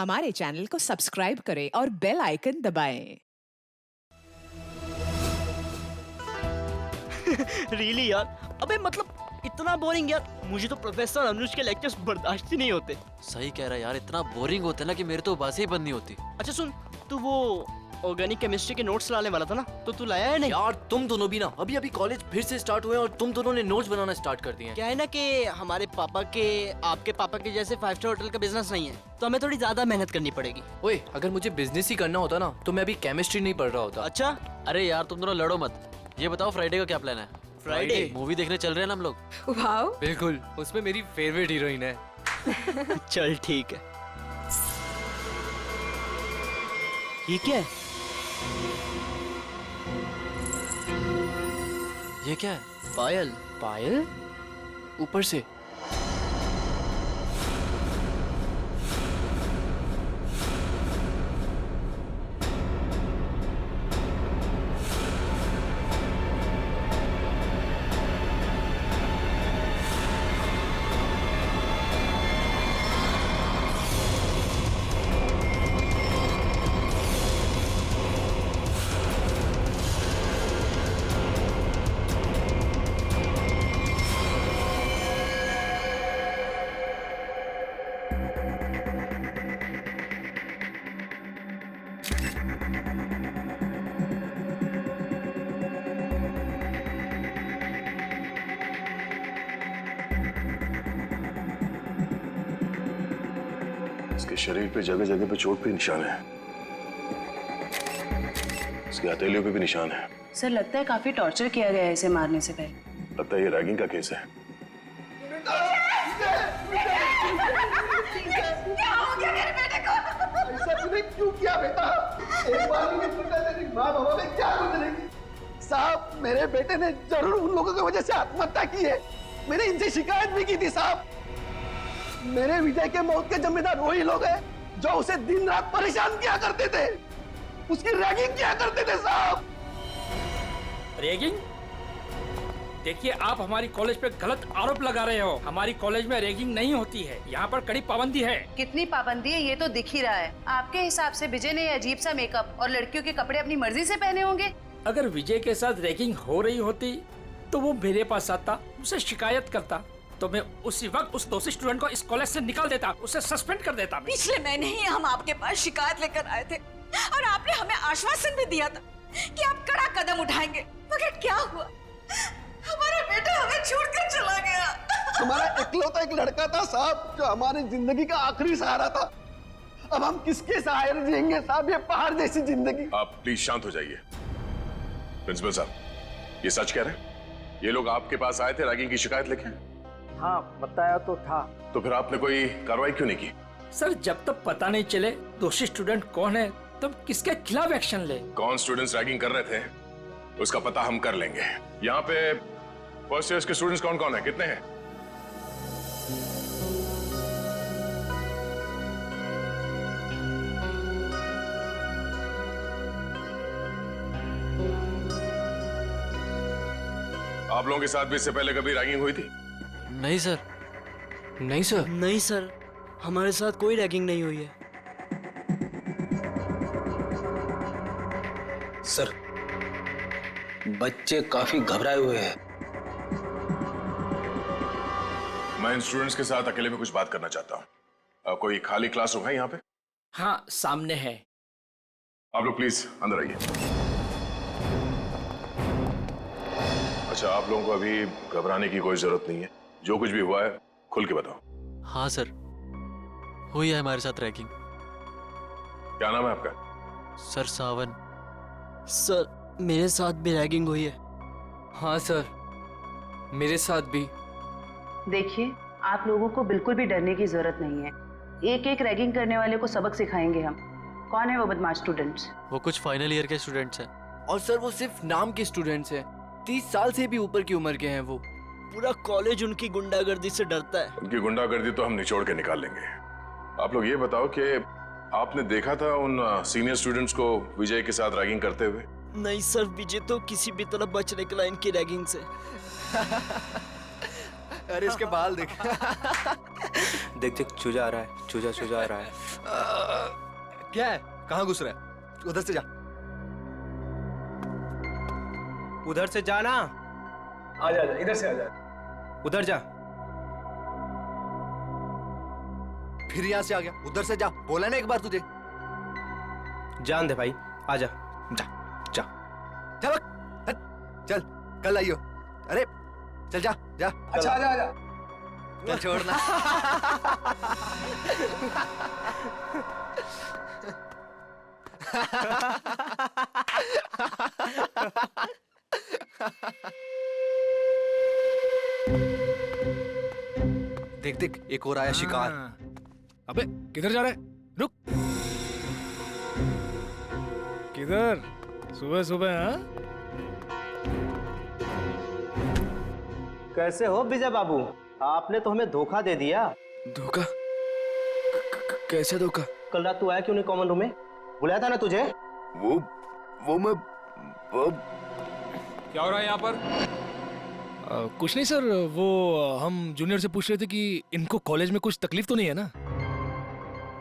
हमारे चैनल को सब्सक्राइब करें और बेल आइकन दबाएं। रियली यार, अबे मतलब इतना बोरिंग यार। मुझे तो प्रोफेसर अनुज के लेक्चर्स बर्दाश्त ही नहीं होते। सही कह रहा है यार, इतना बोरिंग होता है ना कि मेरे तो बातें ही बंद नहीं होती। अच्छा सुन, तू वो ऑर्गेनिक केमिस्ट्री के नोट्स लाने वाला था ना, तो तू लाया है नहीं? यार तुम दोनों भी ना अभी अभी कॉलेज फिर से स्टार्ट हुए और तुम दोनों ने नोट्स बनाना स्टार्ट कर दिए हैं। क्या है ना कि हमारे पापा के आपके पापा के जैसे 5 स्टार होटल का बिजनेस नहीं है, तो हमें थोड़ी ज्यादा मेहनत करनी पड़ेगी। ओए, अगर मुझे बिजनेस ही करना होता ना तो मैं अभी केमिस्ट्री नहीं पढ़ रहा होता। अच्छा, अरे यार तुम दोनों लड़ो मत। ये बताओ फ्राइडे का क्या प्लान है? फ्राइडे मूवी देखने चल रहे हैं ना हम लोग। वाओ, बिल्कुल, उसमें मेरी फेवरेट हीरोइन है। चल ठीक है। ये क्या है? ये क्या है? पायल। पायल ऊपर से। इसके शरीर पे जगह जगह पे चोट पे निशान है। इसके हथेलियों पे भी निशान है। सर लगता है काफी टॉर्चर किया गया है इसे मारने से पहले। लगता है ये रैगिंग का केस है। क्या हो गया मेरे बेटे को? ऐसा तूने क्यों किया बेटा? एक बार भी नहीं सुनता तेरी माँ बाबा में क्या गुजरेगी? साहब, मेरे बेटे ने जरूर उन लोगों की वजह से आत्महत्या की है। मैंने इनसे शिकायत भी की थी साहब। मेरे विजय के मौत के जिम्मेदार वही लोग हैं जो उसे दिन रात परेशान किया करते थे, उसकी रैगिंग किया करते थे साहब। रैगिंग? देखिए, आप हमारी कॉलेज पे गलत आरोप लगा रहे हो। हमारी कॉलेज में रैगिंग नहीं होती है, यहाँ पर कड़ी पाबंदी है। कितनी पाबंदी है ये तो दिख ही रहा है। आपके हिसाब से विजय ने ये अजीब सा मेकअप और लड़कियों के कपड़े अपनी मर्जी से पहने होंगे। अगर विजय के साथ रैगिंग हो रही होती तो वो मेरे पास आता, उसे शिकायत करता, तो मैं उसी वक्त उस दोषी स्टूडेंट को इस कॉलेज से निकाल देता, उसे सस्पेंड कर देता। पिछले महीने ही हम आपके पास शिकायत लेकर आए थे और आपने हमें आश्वासन भी दिया था कि आप कड़ा कदम उठाएंगे, मगर क्या हुआ? हमारा बेटा हमें छोड़कर चला गया। हमारा इकलौता एक लड़का था साहब जो हमारी जिंदगी का आखिरी सहारा था। अब हम किसके सहारे जिएंगे साहब, ये पहाड़ जैसी जिंदगी। आप प्लीज शांत हो जाइए। प्रिंसिपल साहब, ये सच कह रहे हैं? ये लोग आपके पास आए थे रैगिंग की शिकायत लेके? हाँ, बताया तो था। तो फिर आपने कोई कार्रवाई क्यों नहीं की? सर, जब तक पता नहीं चले दोषी स्टूडेंट कौन है तब किसके खिलाफ एक्शन ले। कौन स्टूडेंट्स रैगिंग कर रहे थे उसका पता हम कर लेंगे। यहाँ पे फर्स्ट ईयर के स्टूडेंट्स कौन कौन है, कितने हैं? आप लोगों के साथ भी इससे पहले कभी रैगिंग हुई थी? नहीं सर। नहीं सर। नहीं सर, हमारे साथ कोई रैगिंग नहीं हुई है। सर, बच्चे काफी घबराए हुए हैं। मैं इन स्टूडेंट्स के साथ अकेले में कुछ बात करना चाहता हूँ। कोई खाली क्लासरूम है यहाँ पे? हाँ, सामने है। आप लोग प्लीज अंदर आइए। अच्छा, आप लोगों को अभी घबराने की कोई जरूरत नहीं है। जो कुछ भी हुआ है खुल के बताओ। हाँ सर, हुई है हमारे साथ रैगिंग। क्या नाम है आपका? सर सावन। सर, मेरे साथ भी रैगिंग हुई है। हाँ सर, मेरे साथ भी। देखिए, आप लोगों को बिल्कुल भी डरने की जरूरत नहीं है। एक एक रैगिंग करने वाले को सबक सिखाएंगे हम। कौन है वो बदमाश स्टूडेंट्स? वो कुछ फाइनल ईयर के स्टूडेंट्स हैं। और सर वो सिर्फ नाम के स्टूडेंट्स हैं। 30 साल से भी ऊपर की उम्र के हैं वो। पूरा कॉलेज उनकी गुंडागर्दी से डरता है। उनकी गुंडागर्दी तो हम निचोड़ के निकाल लेंगे। आप लोग ये बताओ कि आपने देखा था उन सीनियर स्टूडेंट्स को विजय के साथ रैगिंग करते हुए? नहीं सर, विजय तो किसी भी तरह बचने के लिए इनकी रैगिंग से। अरे इसके बाल देख। देख देख चूजा आ रहा है, चूजा चूजा आ रहा है। क्या है? कहाँ घुस रहा है? उधर से जा। उधर से जाना। आजा आजा, इधर से आजा। उधर जा। फिर यहाँ से आ गया। उधर से जा, बोला ना एक बार तुझे। जान दे भाई, आजा। जा जा जा, हट, चल कल आइयो। अरे चल जा जा। अच्छा आजा आजा। चल छोड़ना। देख देख, एक और आया शिकार। अबे किधर जा रहा है? रुक। किधर? सुबह सुबह? हाँ? कैसे हो विजय बाबू? आपने तो हमें धोखा दे दिया। धोखा? कैसे धोखा? कल रात तू आया क्यों नहीं कॉमन रूम में? बुलाया था ना तुझे? वो मैं क्या हो रहा है यहाँ पर? कुछ नहीं सर, वो हम जूनियर से पूछ रहे थे कि इनको कॉलेज में कुछ तकलीफ तो नहीं है ना?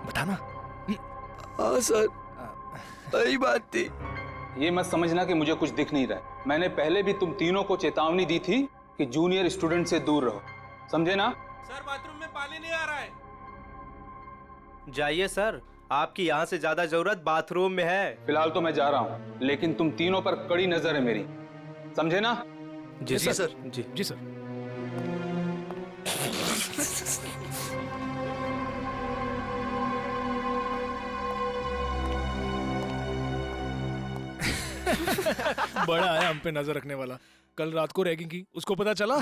बताना। हाँ सर, सही बात थी। ये मत समझना कि मुझे कुछ दिख नहीं रहा है। मैंने पहले भी तुम तीनों को चेतावनी दी थी कि जूनियर स्टूडेंट से दूर रहो, समझे ना? सर बाथरूम में पानी नहीं आ रहा है। जाइए सर, आपकी यहाँ से ज्यादा जरूरत बाथरूम में है। फिलहाल तो मैं जा रहा हूँ, लेकिन तुम तीनों पर कड़ी नजर है मेरी, समझे ना? जी सर। जी सर। बड़ा है हम पे नजर रखने वाला। कल रात को रैगिंग की, उसको पता चला?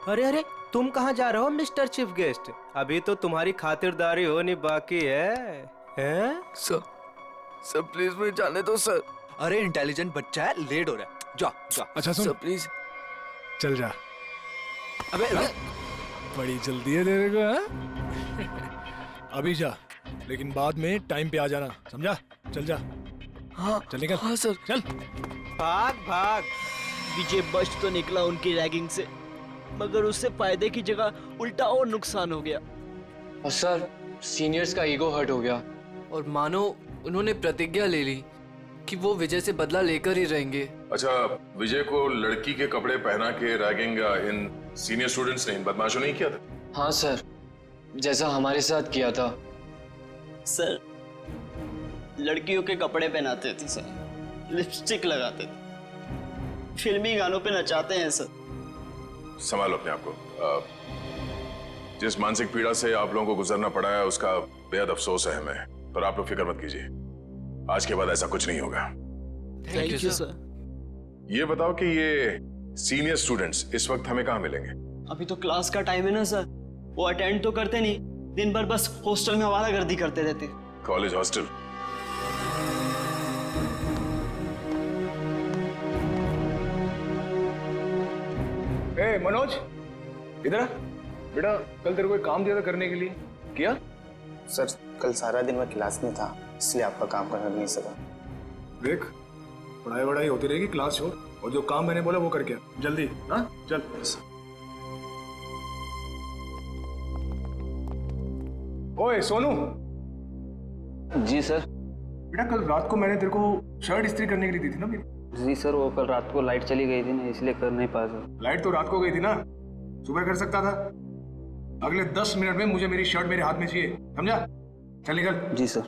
अरे अरे, तुम कहाँ जा रहे हो मिस्टर चीफ गेस्ट? अभी तो तुम्हारी खातिरदारी होनी बाकी है। हैं? सर प्लीज मुझे जाने दो सर। अरे इंटेलिजेंट बच्चा है, लेट हो रहा है। जा जा। अच्छा सुन, सर प्लीज। चल जा। अबे बड़ी जल्दी है तेरे को, हाँ? अभी जा, लेकिन बाद में टाइम पे आ जाना, समझा? चल जा। हाँ चल निकल। हाँ सर। चल भाग भाग। विजय बच तो निकला उनकी रैगिंग से, मगर उससे फायदे की जगह उल्टा और नुकसान हो गया। और सर, सीनियर्स का ईगो हर्ट हो गया और मानो उन्होंने प्रतिज्ञा ले ली कि वो विजय से बदला लेकर ही रहेंगे। अच्छा, विजय को लड़की के कपड़े पहना के रैगिंग इन सीनियर स्टूडेंट्स ने, इन बदमाशों ने ही किया था? हाँ सर, जैसा हमारे साथ किया था। सर, लड़कियों के कपड़े पहनाते थे सर, लिपस्टिक लगाते थे, फिल्मी गानों पे नचाते हैं सर। संभालो अपने आप को। जिस मानसिक पीड़ा से आप लोगों को गुजरना पड़ा है उसका बेहद अफसोस है हमें, पर आप लोग फिक्र मत कीजिए, आज के बाद ऐसा कुछ नहीं होगा। Thank you sir. ये बताओ कि ये सीनियर स्टूडेंट्स इस वक्त हमें कहाँ मिलेंगे? अभी तो क्लास का टाइम है ना सर, वो अटेंड तो करते नहीं, दिन भर बस हॉस्टल में आवारागर्दी करते रहते। College hostel? ए मनोज, इधर आ। बेटा, कल तेरे को एक काम दिया था करने के लिए, किया? सर कल सारा दिन मैं क्लास में था, इसलिए आपका काम करने नहीं सका। देख, पढ़ाई वढ़ाई होती रहेगी, क्लास छोड़, और जो काम मैंने बोला वो करके आ, जल्दी। हाँ चल। ओए सोनू। जी सर। बेटा, कल रात को मैंने तेरे को शर्ट इस्त्री करने के लिए दी थी ना मेरी? जी सर, वो कल रात को लाइट चली गई थी ना, इसलिए कर नहीं पाया सर। लाइट तो रात को गई थी ना, सुबह कर सकता था। अगले 10 मिनट में मुझे मेरी शर्ट मेरे हाथ में चाहिए, समझा? चल निकल। जी सर।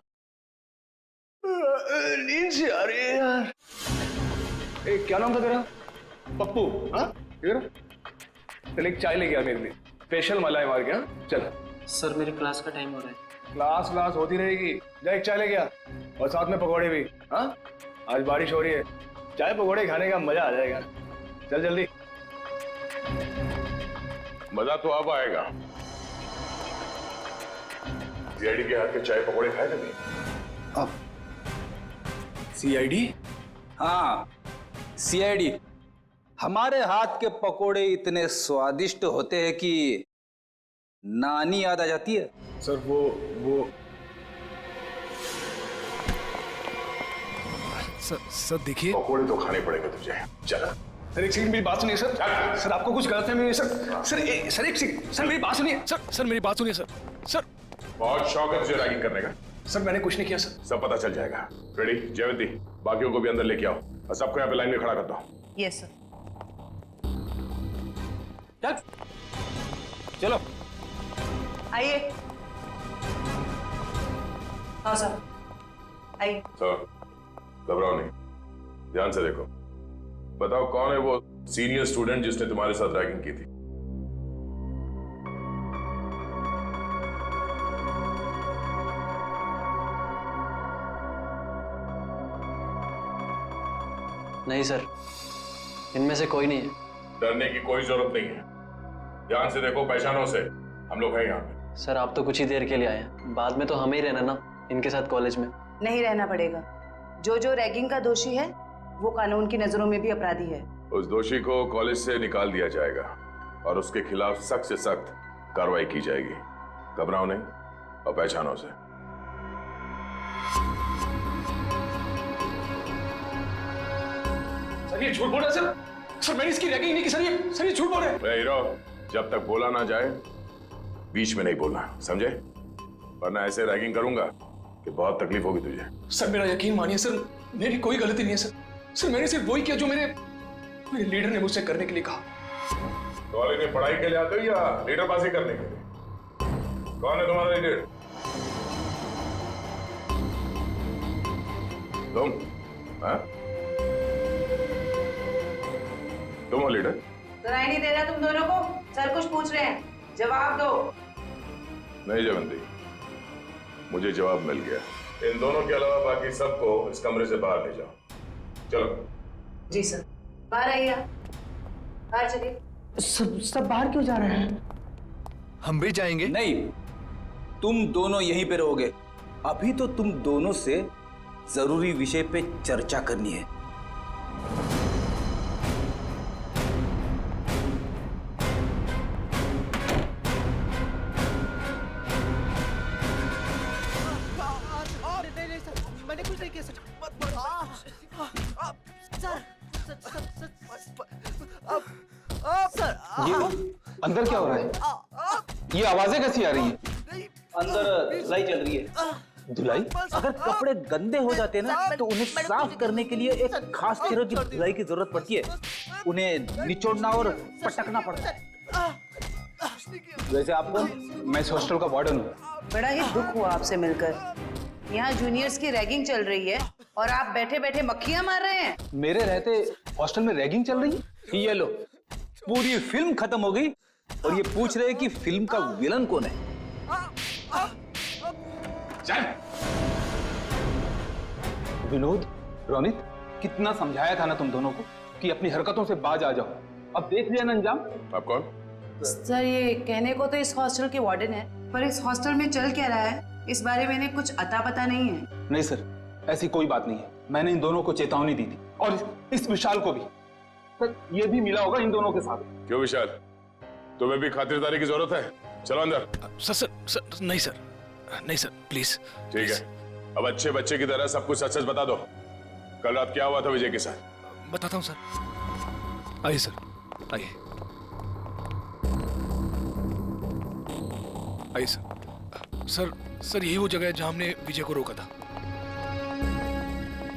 नींद से आ रही है यार। ए, क्या नाम था तेरा? पप्पू? हाँ इधर चल, एक चाय लेके आ मेरे लिए, स्पेशल मलाई मार के। हाँ चल। सर मेरी क्लास का टाइम हो रहा है। क्लास होती रहेगी, जा एक चाय लेके आ, और साथ में पकौड़े भी। हाँ आज बारिश हो रही है, चाय पकौड़े खाने का मजा आ जाएगा। चल जल्दी। मजा तो अब आएगा। सीआईडी के हाथ के चाय पकौड़े खाए कभी? अब सीआईडी? हाँ सीआईडी। हमारे हाथ के पकोड़े इतने स्वादिष्ट होते हैं कि नानी याद आ जाती है। सर वो सर देखिए, पकौड़े तो खाने पड़ेंगे तुझे, चला। सर एक सेकंड मेरी बात सुनिए सर। सर आपको कुछ गलत है मेरे सर एक सेकंड सर मेरी बात सुनिए सर मेरी बात सुनिए सर। बहुत शौक है तुझे रैगिंग करने का? सर मैंने कुछ नहीं किया सर। सब पता चल जाएगा। रेडी जयवंती, बाकियों को भी अंदर लेके आओ और सबको यहाँ पे लाइन में खड़ा कर दो। Yes sir. चलो आइए। हाँ सर आइए। सर घबराओ नहीं, ध्यान से देखो। बताओ कौन है वो सीनियर स्टूडेंट जिसने तुम्हारे साथ रैगिंग की थी? नहीं सर, इनमें से कोई नहीं है। डरने की कोई जरूरत नहीं है, ध्यान से देखो, पहचानो से। हम लोग हैं यहाँ पे। सर आप तो कुछ ही देर के लिए आए हैं, बाद में तो हमें ही रहना ना इनके साथ कॉलेज में। नहीं रहना पड़ेगा। जो रैगिंग का दोषी है वो कानून की नजरों में भी अपराधी है। उस दोषी को कॉलेज से निकाल दिया जाएगा और उसके खिलाफ सख्त से सख्त कार्रवाई की जाएगी। घबराओ नहीं और पहचानो से। सर ये झूठ बोल रहा है सर मैंने इसकी रैगिंग नहीं की सर ये झूठ बोल रहे हैं। हीरो, जब तक बोला ना जाए बीच में नहीं बोलना, समझे? वरना ऐसे रैगिंग करूंगा कि बहुत तकलीफ होगी तुझे। सर मेरा यकीन मानिए सर, मेरी कोई गलती नहीं है सर मैंने सिर्फ वही किया जो मेरे लीडर ने मुझसे करने के लिए कहा। कॉलेज में पढ़ाई के लिए आते हो या लीडरबाजी करने के लिए? कौन है तुम्हारा लीडर? तुम? हाँ? तुम हो लीडर? सुनाई नहीं दे रहा तुम दोनों को? सर कुछ पूछ रहे हैं, जवाब दो। नहीं जयवंती, मुझे जवाब मिल गया। इन दोनों के अलावा बाकी सबको इस कमरे से बाहर ले जाओ। चलो। जी सर। बाहर आइए, बाहर चलिए। सब बाहर क्यों जा रहे हैं? हम भी जाएंगे। नहीं, तुम दोनों यहीं पे रहोगे। अभी तो तुम दोनों से जरूरी विषय पे चर्चा करनी है। मैंने कुछ नहीं किया सर। ये अंदर क्या हो रहा है? ये आवाजें कैसी आ रही हैं? अंदर धुलाई चल रही है। धुलाई? अगर कपड़े गंदे हो जाते हैं ना तो उन्हें साफ करने के लिए एक खास तरह की धुलाई की जरूरत पड़ती है। उन्हें निचोड़ना और पटकना पड़ता है। वैसे आपको, मैं इस हॉस्टल का वार्डन हूँ। बड़ा ही दुख हुआ आपसे मिलकर। यहाँ जूनियर्स की रैगिंग चल रही है और आप बैठे बैठे मक्खियां मार रहे हैं। मेरे रहते हॉस्टल में रैगिंग चल रही है? ये लो, पूरी फिल्म खत्म हो गई और ये पूछ रहे हैं कि फिल्म का विलन कौन है। विनोद, रोनित, कितना समझाया था ना तुम दोनों को कि अपनी हरकतों से बाज आ जाओ। अब देख लिया ना अंजाम। आप कौन? सर ये कहने को तो इस हॉस्टल के वार्डन है, पर इस हॉस्टल में चल क्या रहा है इस बारे में इन्हें कुछ अता पता नहीं है। नहीं सर, ऐसी कोई बात नहीं है। मैंने इन दोनों को चेतावनी दी थी और इस विशाल को भी। सर ये भी मिला होगा इन दोनों के साथ। क्यों विशाल, तुम्हें भी खातिरदारी की जरूरत है? चलो अंदर। सर नहीं सर, नहीं सर प्लीज। ठीक है, अब अच्छे बच्चे की तरह सब कुछ सच सच बता दो। कल रात क्या हुआ था विजय के साथ? बताता हूँ सर। आइए सर, आइए आइए सर। सर यही वो जगह है जहां हमने विजय को रोका था।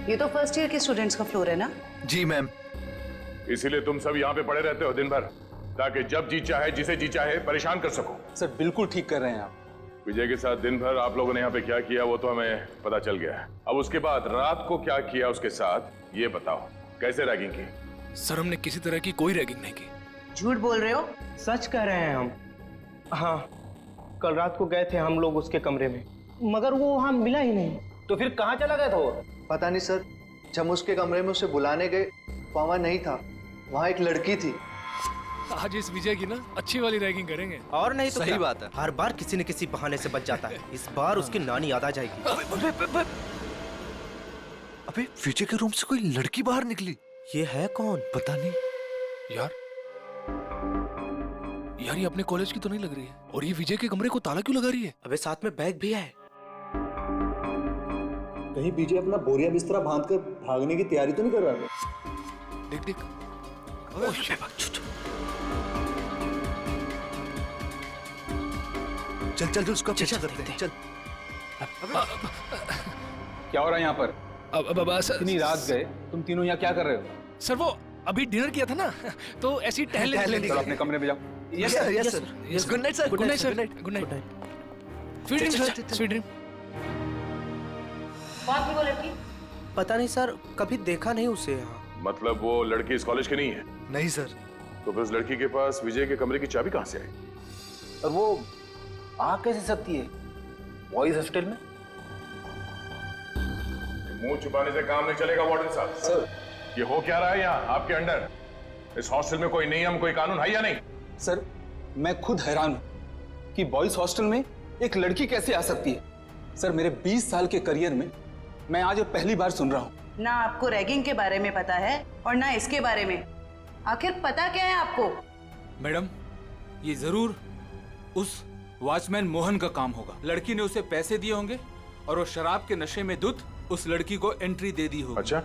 ये तो फर्स्ट ईयर के स्टूडेंट्स का फ्लोर है ना? जी मैम। इसीलिए तुम सब यहाँ पे पड़े रहते हो दिन भर, ताकि जब जी चाहे जिसे जी चाहे परेशान कर सको। सर बिल्कुल ठीक कर रहे हैं आप। विजय के साथ दिन भर आप लोगों ने यहाँ पे क्या किया वो तो हमें पता चल गया है। अब उसके बाद रात को क्या किया उसके साथ ये बताओ। कैसे रैगिंग की? सर हमने किसी तरह की कोई रैगिंग नहीं की। झूठ बोल रहे हो? सच कह रहे हैं हम। हाँ, कल रात को गए थे हम लोग उसके कमरे में, मगर वो वहां मिला ही नहीं। तो फिर कहाँ चला गया था वो? पता नहीं सर, जब उसके कमरे में उसे बुलाने गए वहां नहीं था, वहां एक लड़की थी। आज इस विजय की ना अच्छी वाली रैगिंग करेंगे। और नहीं तो सही क्या? बात है। हर बार किसी न किसी बहाने से बच जाता है। इस बार उसकी नानी याद आ जाएगी। अबे विजय के रूम से कोई लड़की बाहर निकली। ये है कौन? पता नहीं यार ये अपने कॉलेज की तो नहीं लग रही है। और ये विजय के कमरे को ताला क्यों लगा रही है? अबे साथ में बैग भी है। कहीं विजय अपना बोरिया बिस्तरा बांधकर भागने की तैयारी तो नहीं कर रहा है? देख देख, चल चल उसका पीछा करते हैं, चल। क्या हो रहा है यहाँ पर? इतनी रात गए, तुम तीनों यहाँ क्या कर रहे हो? सर वो अभी डिनर किया था ना, तो ऐसे ही टहलने चलो अपने कमरे में जाओ। Yes sir, yes sir. Good night sir. Good night sir. Good night. Sweet dream, sweet dream. कौन थी वो लड़की? पता नहीं सर, कभी देखा नहीं उसे यहाँ। मतलब वो लड़की इस कॉलेज की नहीं है? नहीं सर। तो फिर उस लड़की के पास विजय के कमरे की चाबी कहाँ से आई? और वो आ कैसे सकती है बॉयज हॉस्टल में? मुंह छुपाने से काम नहीं चलेगा वार्डन साहब। सर ये हो क्या रहा है यहाँ आपके अंडर? इस हॉस्टल में कोई नियम, कोई कानून है या नहीं? सर मैं खुद हैरान हूं कि बॉयज हॉस्टल में एक लड़की कैसे आ सकती है। सर मेरे 20 साल के करियर में मैं आज पहली बार सुन रहा हूं। ना आपको रैगिंग के बारे में पता है और ना इसके बारे में। आखिर पता क्या है आपको? मैडम ये जरूर उस वॉचमैन मोहन का काम होगा। लड़की ने उसे पैसे दिए होंगे और वो शराब के नशे में धुत उस लड़की को एंट्री दे दी होगी। अच्छा,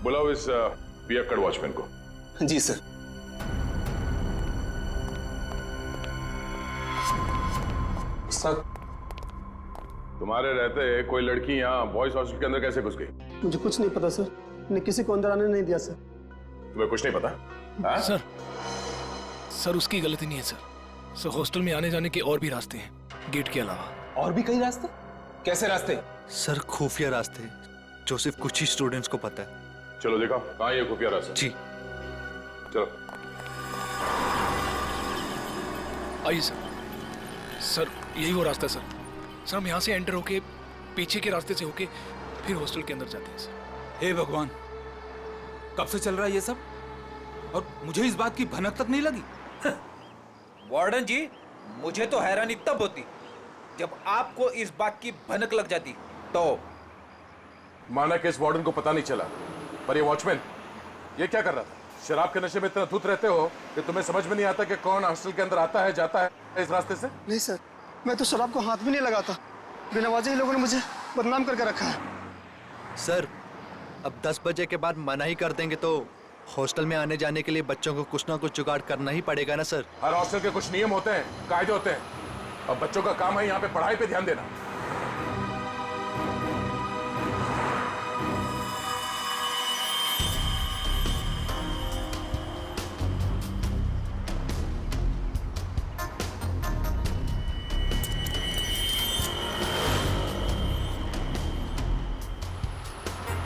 बुलाओ इस पियक्कड़ वॉचमैन को। जी सर। सर तुम्हारे रहते कोई लड़की यहाँ बॉयज हॉस्टल के अंदर कैसे घुस गई? मुझे कुछ नहीं पता सर, मैंने किसी को अंदर आने नहीं दिया सर। तुम्हें कुछ नहीं पता? हाँ? सर उसकी गलती नहीं है सर। सर हॉस्टल में आने जाने के और भी रास्ते हैं, गेट के अलावा। और भी कई रास्ते? कैसे रास्ते? सर खुफिया रास्ते जो सिर्फ कुछ ही स्टूडेंट्स को पता है। चलो देखो कहाँ ये खुफिया रास्ता। जी चलो। आइए सर। सर यही वो रास्ता है सर। सर हम यहाँ से एंटर होके पीछे के रास्ते से होके फिर हॉस्टल के अंदर जाते हैं सर। हे भगवान, कब से चल रहा है ये सब और मुझे इस बात की भनक तक नहीं लगी। वार्डन जी मुझे तो हैरानी तब होती जब आपको इस बात की भनक लग जाती। तो माना कि इस वार्डन को पता नहीं चला, पर ये वॉचमैन ये क्या कर रहा था? शराब के नशे में इतना धुत रहते हो कि तुम्हें समझ में नहीं आता कि कौन हॉस्टल के अंदर आता है जाता है इस रास्ते से? नहीं सर, मैं तो शराब को हाथ भी नहीं लगाता। बिना वजह ही लोगों ने मुझे बदनाम करके रखा है। सर अब 10 बजे के बाद मना ही कर देंगे तो हॉस्टल में आने जाने के लिए बच्चों को कुछ ना कुछ जुगाड़ करना ही पड़ेगा ना सर। हर हॉस्टल के कुछ नियम होते हैं, कायदे होते हैं, और बच्चों का काम है यहाँ पे पढ़ाई पे ध्यान देना।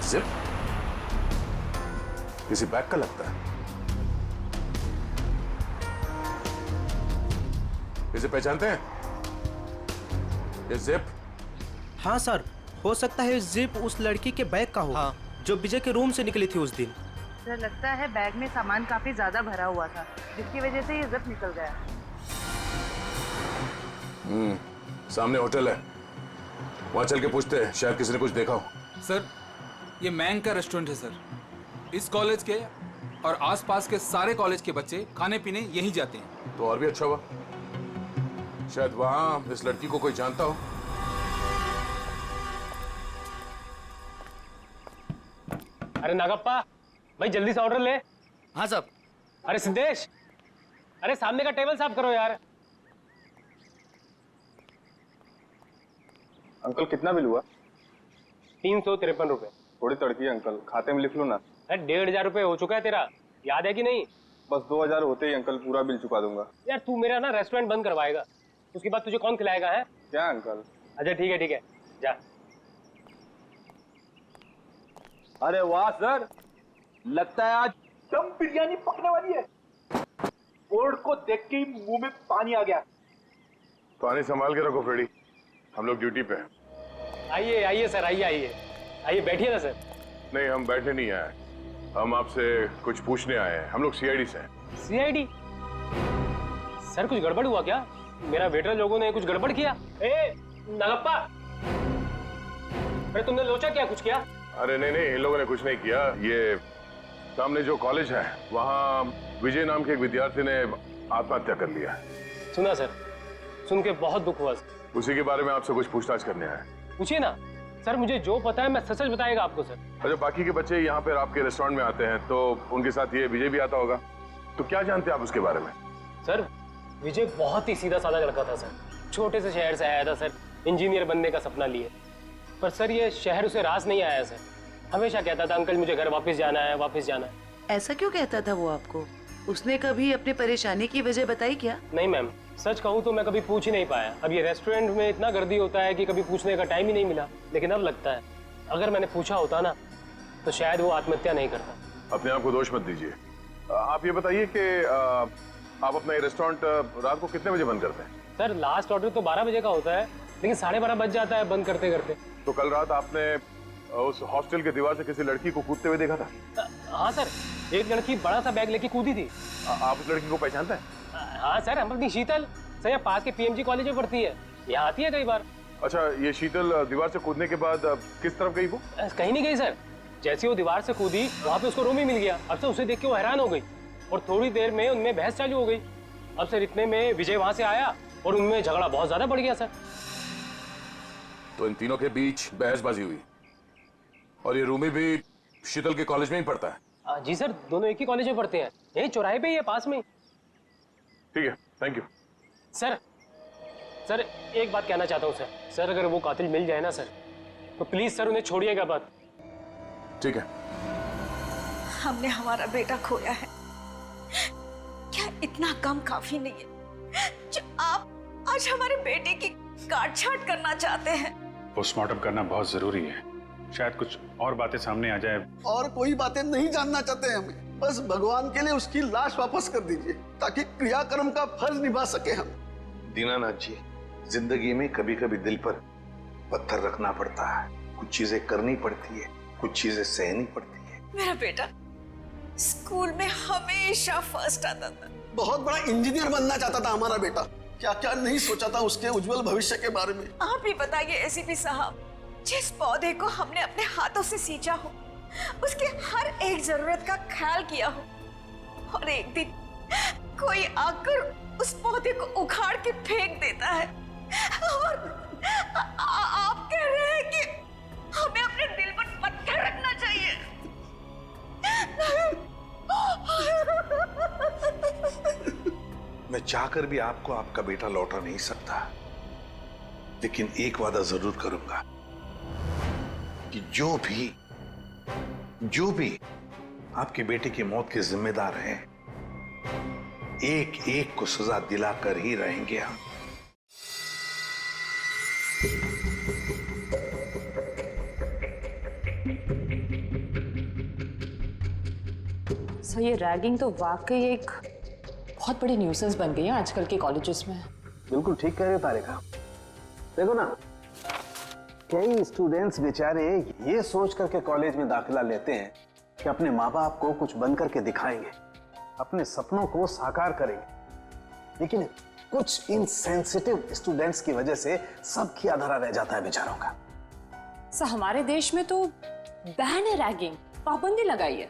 जिप किसी बैग का लगता है। इसे पहचानते हैं? ये जिप? हाँ सर, हो सकता है जिप उस लड़की के बैग का हो। हाँ। जो विजय के रूम से निकली थी उस दिन। सर लगता है बैग में सामान काफी ज्यादा भरा हुआ था, जिसकी वजह से ये जिप निकल गया। सामने होटल है, वहां चल के पूछते हैं, शायद किसी ने कुछ देखा हो। सर ये मैंग का रेस्टोरेंट है सर। इस कॉलेज के और आसपास के सारे कॉलेज के बच्चे खाने पीने यहीं जाते हैं। तो और भी अच्छा हुआ, शायद वहां इस लड़की को कोई जानता हो। अरे नागप्पा भाई जल्दी से ऑर्डर ले। हाँ साहब। अरे सिद्धेश, अरे सामने का टेबल साफ करो यार। अंकल कितना बिल हुआ? 353 रुपए। थोड़ी तड़की है अंकल, खाते में लिख लो ना। अरे 1500 रुपए हो चुका है तेरा, याद है कि नहीं? बस 2000 होते ही अंकल पूरा बिल चुका दूंगा। यार तू मेरा ना रेस्टोरेंट बंद करवाएगा, उसके बाद तुझे कौन खिलाएगा है? क्या अंकल? अच्छा ठीक है जा। अरे वाह सर, लगता है आज दम बिरयानी पकने वाली है। बोर्ड को देख के ही मुंह में पानी आ गया। पानी संभाल के रखो फ्रेडी, हम लोग ड्यूटी पे हैं। आइए सर, आइए बैठिए ना सर। नहीं हम बैठने नहीं आए, हम आपसे कुछ पूछने आए हैं। हम लोग सीआईडी से हैं। सीआईडी? सर कुछ गड़बड़ हुआ क्या? मेरा वेटर लोगों ने कुछ गड़बड़ किया? ए नागप्पा, अरे तुमने लोचा क्या, कुछ किया? अरे नहीं इन लोगों ने कुछ नहीं किया। ये सामने जो कॉलेज है वहाँ विजय नाम के एक विद्यार्थी ने आत्महत्या कर लिया। सुना सर, सुन के बहुत दुख हुआ। उसी के बारे में आपसे कुछ पूछताछ करने आए। पूछिए ना। सर मुझे जो पता है मैं सच सच बताएगा आपको सर। अच्छा, बाकी के बच्चे यहाँ पर आपके रेस्टोरेंट में आते हैं तो उनके साथ ये विजय भी आता होगा, तो क्या जानते हैं आप उसके बारे में? सर विजय बहुत ही सीधा साधा लड़का था सर, छोटे से शहर से आया था सर, इंजीनियर बनने का सपना लिए। पर सर ये शहर उसे रास नहीं आया सर, हमेशा कहता था अंकल मुझे घर वापस जाना है, वापस जाना है। ऐसा क्यों कहता था वो आपको? उसने कभी अपनी परेशानी की वजह बताई क्या? नहीं मैम, सच कहूँ तो मैं कभी पूछ ही नहीं पाया। अब ये रेस्टोरेंट में इतना गर्दी होता है कि कभी पूछने का टाइम ही नहीं मिला। लेकिन अब लगता है अगर मैंने पूछा होता ना तो शायद वो आत्महत्या नहीं करता। अपने आप को दोष मत दीजिए। आप ये बताइए कि आप अपना ये रेस्टोरेंट रात को कितने बजे बंद करते हैं? सर लास्ट ऑर्डर तो 12 बजे का होता है, लेकिन 12:30 बज जाता है बंद करते करते। तो कल रात आपने उस हॉस्टल के दीवार से किसी लड़की को कूदते हुए देखा था? हाँ सर, एक लड़की बड़ा सा बैग लेके कूदी थी। आप उस लड़की को पहचानते हैं? हाँ सर, हम अपनी शीतल सर यहाँ पास के पीएमजी कॉलेज में पढ़ती है, यहाँ आती है कई बार। अच्छा, ये शीतल दीवार से कूदने के बाद किस तरफ गई वो? कहीं नहीं गई सर, जैसे वो दीवार से कूदी वहाँ पे उसको रूम ही मिल गया। अब सर उसे देख के वो हैरान हो गई और थोड़ी देर में उनमें बहस चालू हो गई। अब सर इतने में विजय वहाँ से आया और उनमें झगड़ा बहुत ज्यादा बढ़ गया सर। तो इन तीनों के बीच बहसबाजी हुई और ये रूमी भी शीतल के कॉलेज में ही पढ़ता है? जी सर, दोनों एक ही कॉलेज में पढ़ते हैं, यही चौराहे पे ही है, पास में। ठीक है, थैंक यू। सर एक बात कहना चाहता हूँ सर, अगर वो कातिल मिल जाए ना सर तो प्लीज सर उन्हें छोड़िएगा बात। ठीक है। हमने हमारा बेटा खोया है, क्या इतना कम काफी नहीं है जो आप आज हमारे बेटे की काट छाट करना चाहते हैं? पोस्टमार्टम करना बहुत जरूरी है, शायद कुछ और बातें सामने आ जाए। और कोई बातें नहीं जानना चाहते हमें, बस भगवान के लिए उसकी लाश वापस कर दीजिए ताकि क्रियाक्रम का फर्ज निभा सके हम। दीनानाथ जी, जिंदगी में कभी कभी दिल पर पत्थर रखना पड़ता है, कुछ चीजें करनी पड़ती है, कुछ चीजें सहनी पड़ती है। मेरा बेटा स्कूल में हमेशा फर्स्ट आता था, बहुत बड़ा इंजीनियर बनना चाहता था हमारा बेटा, क्या क्या नहीं सोचा था उसके उज्जवल भविष्य के बारे में। आप ही बताइए एसीपी साहब, जिस पौधे को हमने अपने हाथों से सींचा हो, उसके हर एक जरूरत का ख्याल किया हो, और एक दिन कोई आकर उस पौधे को उखाड़ के फेंक देता है और आप कह रहे हैं कि हमें अपने दिल पर पत्थर रखना चाहिए। मैं चाहकर भी आपको आपका बेटा लौटा नहीं सकता, लेकिन एक वादा जरूर करूंगा कि जो भी आपके बेटे की मौत के जिम्मेदार हैं, एक एक को सजा दिलाकर ही रहेंगे हम। सर ये रैगिंग तो वाकई एक बहुत बड़ी न्यूसेंस बन गई है आजकल के कॉलेजेस में। बिल्कुल ठीक कह रहे हो तारिका। देखो ना, कई स्टूडेंट्स बेचारे ये सोच करके कॉलेज में दाखिला लेते हैं कि अपने माँ बाप को कुछ बन करके दिखाएंगे, अपने सपनों को साकार करेंगे, लेकिन कुछ इनसेंसिटिव स्टूडेंट्स की वजह से सब किया धरा रह जाता है बेचारों का। सर हमारे देश में तो बैन है रैगिंग, पाबंदी लगाई है,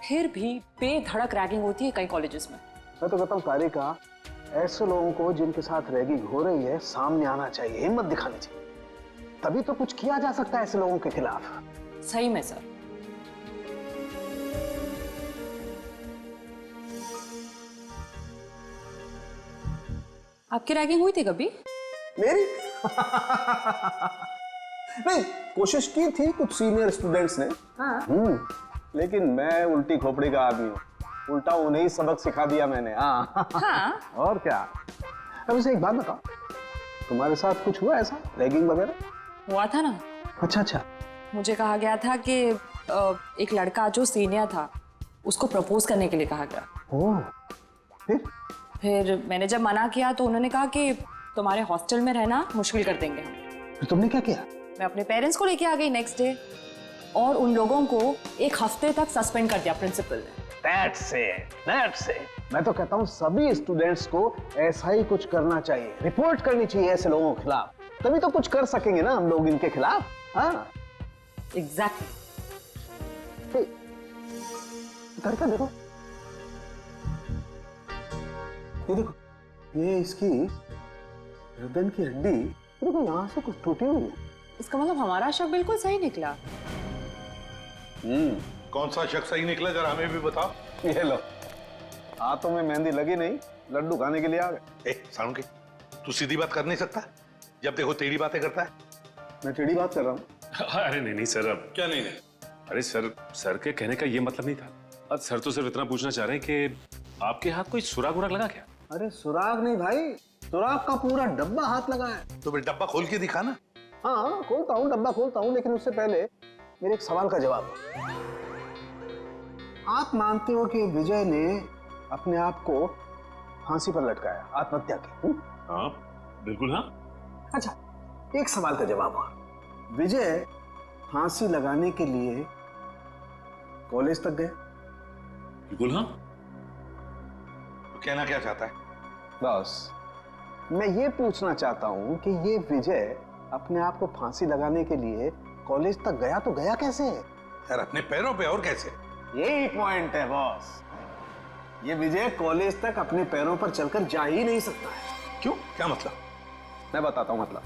फिर भी बेधड़क रैगिंग होती है कई कॉलेजेस में। मैं तो कहता हूँ तारिका, ऐसे लोगों को जिनके साथ रैगिंग हो रही है सामने आना चाहिए, हिम्मत दिखानी चाहिए, तभी तो कुछ किया जा सकता है ऐसे लोगों के खिलाफ। सही में सर। आपकी रैगिंग हुई थी कभी? मेरी? नहीं, कोशिश की थी कुछ सीनियर स्टूडेंट्स ने। हाँ। लेकिन मैं उल्टी खोपड़ी का आदमी हूँ, उल्टा उन्हें ही सबक सिखा दिया मैंने। हाँ। और क्या। अब इसे एक बात बताओ, तुम्हारे साथ कुछ हुआ ऐसा रैगिंग वगैरह? हुआ था ना। अच्छा। मुझे कहा गया था कि एक लड़का जो सीनियर था उसको प्रपोज करने के लिए कहा गया। ओह, फिर मैंने जब मना किया तो उन्होंने कहा कि तुम्हारे हॉस्टल में रहना मुश्किल कर देंगे हम। फिर तुमने क्या किया? मैं अपने पेरेंट्स को लेके आ गई नेक्स्ट डे, और उन लोगों को एक हफ्ते तक सस्पेंड कर दिया प्रिंसिपल ने। That's it. मैं तो कहता हूँ सभी स्टूडेंट्स को ऐसा ही कुछ करना चाहिए, रिपोर्ट करनी चाहिए ऐसे लोगों के खिलाफ, तभी तो कुछ कर सकेंगे ना हम लोग इनके खिलाफ। हाँ, एग्जैक्टली। करके देखो, ये देखो, ये इसकी गर्दन की हड्डी देखो, यहाँ से कुछ टूटी हुई है, इसका मतलब हमारा शक बिल्कुल सही निकला। कौन सा शख्स सही निकला, जरा हमें भी बताओ। ये लो, हाथों में मेहंदी लगी नहीं, लड्डू खाने के लिए आ गए। सारुण के, तू सीधी बात कर नहीं सकता? जब देखो टेढ़ी बातें करता है। मैं टेढ़ी बात कर रहा हूँ? अरे नहीं सर, अब क्या नहीं? अरे सर के कहने का ये मतलब नहीं था। अब सर तो सिर्फ इतना पूछना चाह रहे हैं कि आपके हाथ कोई सुराग उराग लगा क्या? अरे सुराग नहीं भाई, सुराग का पूरा डब्बा हाथ लगा है। तो फिर डब्बा खोल के दिखा ना। हाँ खोलता हूँ, डब्बा खोलता हूँ, लेकिन उससे पहले मेरे एक सवाल का जवाब। आप मानते हो कि विजय ने अपने आप को फांसी पर लटकाया, आत्महत्या की? हाँ बिल्कुल। हाँ अच्छा, एक सवाल का जवाब और, विजय फांसी लगाने के लिए कॉलेज तक गए? बिल्कुल हाँ। तो कहना क्या चाहता है? बस मैं ये पूछना चाहता हूँ कि ये विजय अपने आप को फांसी लगाने के लिए कॉलेज तक गया तो गया कैसे? यार अपने पैरों पे, और कैसे? यही पॉइंट है बॉस। ये विजय कॉलेज तक अपने पैरों पर चलकर जा ही नहीं सकता है। क्यों? क्या मतलब? मैं बताता हूं मतलब।